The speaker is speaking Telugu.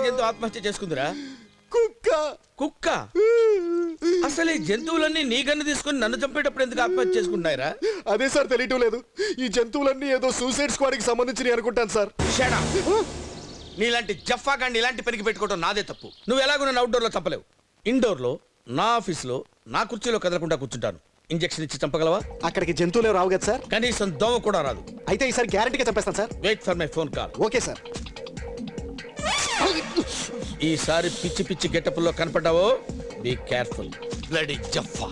జంతువు ఆత్మహత్య చేసుకుందిరా? కుక్క. కుక్క? అసలు ఈ జంతువులన్నీ నీ గన్ను తీసుకుని నన్ను చంపేటప్పుడు ఎందుకు ఆత్మహత్య చేసుకుంటున్నాయిరా? అదే సార్ తెలియటం లేదు. ఈ జంతువులన్నీ ఏదో సూసైడ్ స్క్వాడ్ కి సంబంధించి అనుకుంటాను సార్. Shut up. నీలాంటి జఫా గాండి ఇలాంటి పనికి పెట్టుకోవడం నాదే తప్పు. నువ్వు ఎలాగో నన్ను అవుట్డోర్ లో చంపలేవు. ఇండోర్ లో నా ఆఫీస్ లో నా కుర్చీలో కదలకుండా కూర్చుంటాను. ఇంజెక్షన్ ఇచ్చి చంపగలవా? అక్కడికి జంతువులే రావు కదా సార్. కనీసం దోమ కూడా రాదు. అయితే ఈసారి గ్యారంటీగా చంపేస్తాను sir. Wait for my phone call. Okay sir. ఈసారి పిచ్చి పిచ్చి గెటప్లో కనపడ్డావో బీ కేర్ఫుల్. బ్లడీ జఫా.